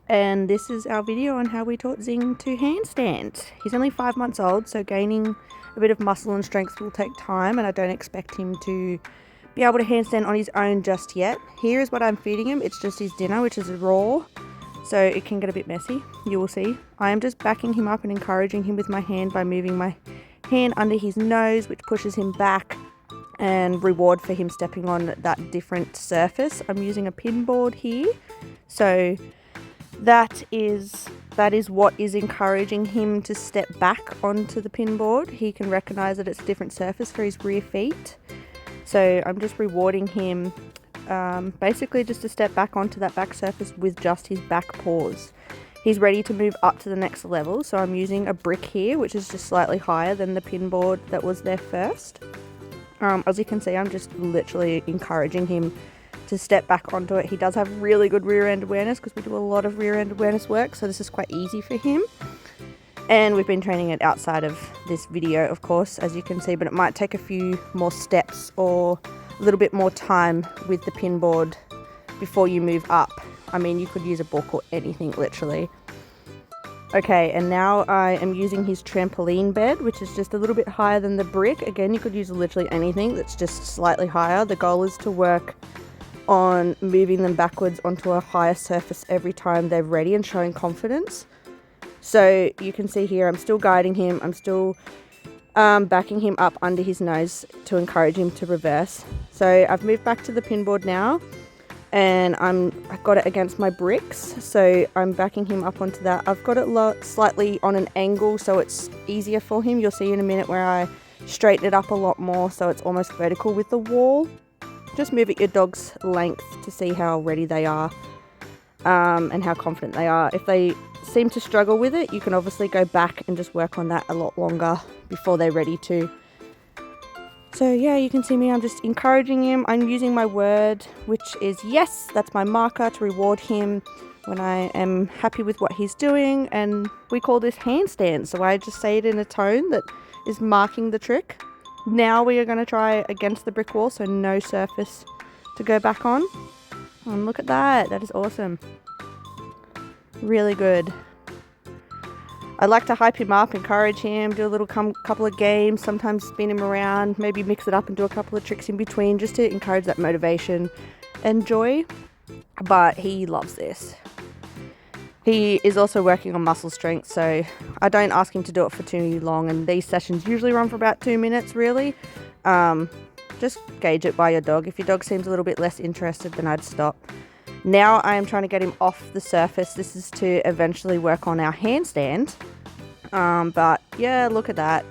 And this is our video on how we taught Zing to handstand. He's only 5 months old, so gaining a bit of muscle and strength will take time, and I don't expect him to be able to handstand on his own just yet. Here is what I'm feeding him. It's just his dinner, which is raw, so it can get a bit messy. You will see. I am just backing him up and encouraging him with my hand by moving my hand under his nose, which pushes him back, and reward for him stepping on that different surface. I'm using a pin board here, so that is what is encouraging him to step back onto the pin board. He can recognize that it's a different surface for his rear feet. So I'm just rewarding him basically just to step back onto that back surface with just his back paws. He's ready to move up to the next level, so I'm using a brick here, which is just slightly higher than the pin board that was there first. As you can see, I'm just literally encouraging him to step back onto it. He does have really good rear end awareness because we do a lot of rear end awareness work, so this is quite easy for him. And we've been training it outside of this video, of course, as you can see, but it might take a few more steps or a little bit more time with the pin board before you move up. I mean, you could use a book or anything, literally. Okay, and now I am using his trampoline bed, which is just a little bit higher than the brick. Again, you could use literally anything that's just slightly higher. The goal is to work on moving them backwards onto a higher surface every time they're ready and showing confidence. So you can see here, I'm still guiding him. I'm still backing him up under his nose to encourage him to reverse. So I've moved back to the pin board now, and I've got it against my bricks, so I'm backing him up onto that. I've got it slightly on an angle so it's easier for him. You'll see in a minute where I straighten it up a lot more so it's almost vertical with the wall. Just move at your dog's length to see how ready they are and how confident they are. If they seem to struggle with it, you can obviously go back and just work on that a lot longer before they're ready to. So yeah, you can see me, I'm just encouraging him. I'm using my word, which is yes. That's my marker to reward him when I am happy with what he's doing, and we call this handstand. So I just say it in a tone that is marking the trick. Now we are going to try against the brick wall, so no surface to go back on. And look at that, that is awesome. Really good. I like to hype him up, encourage him, do a little couple of games, sometimes spin him around, maybe mix it up and do a couple of tricks in between just to encourage that motivation and joy. But he loves this. He is also working on muscle strength, so I don't ask him to do it for too long, and these sessions usually run for about 2 minutes, really. Just gauge it by your dog. If your dog seems a little bit less interested, then I'd stop. Now I am trying to get him off the surface. This is to eventually work on our handstand. But yeah, look at that.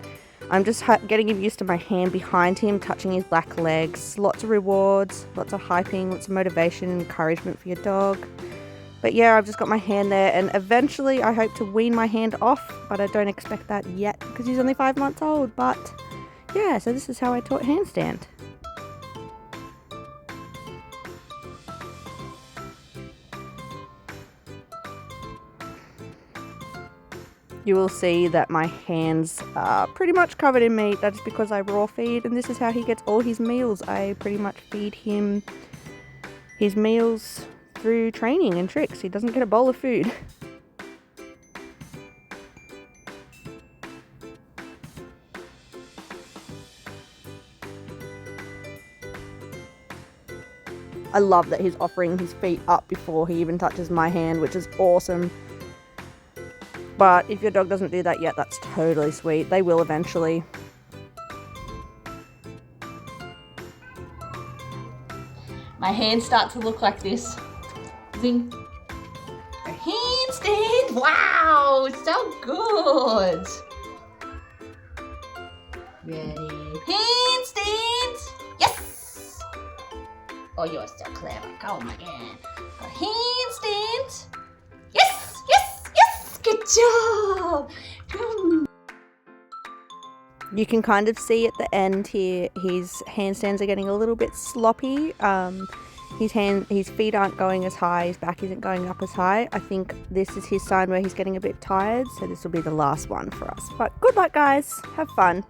I'm just getting him used to my hand behind him, touching his back legs. Lots of rewards, lots of hyping, lots of motivation and encouragement for your dog. But yeah, I've just got my hand there, and eventually I hope to wean my hand off, but I don't expect that yet because he's only 5 months old. But yeah, so this is how I taught handstand. You will see that my hands are pretty much covered in meat. That's because I raw feed, and this is how he gets all his meals. I pretty much feed him his meals through training and tricks. He doesn't get a bowl of food. I love that he's offering his feet up before he even touches my hand, which is awesome. But if your dog doesn't do that yet, that's totally sweet. They will eventually. My hands start to look like this. Zing. A handstand. Wow, so good. Ready? Handstand. Yes. Oh, you're so clever. Oh my God. A handstand. Yes, yes, yes. Good job. You can kind of see at the end here, his handstands are getting a little bit sloppy. His feet aren't going as high, his back isn't going up as high. I think this is his sign where he's getting a bit tired, so this will be the last one for us. But good luck, guys. Have fun.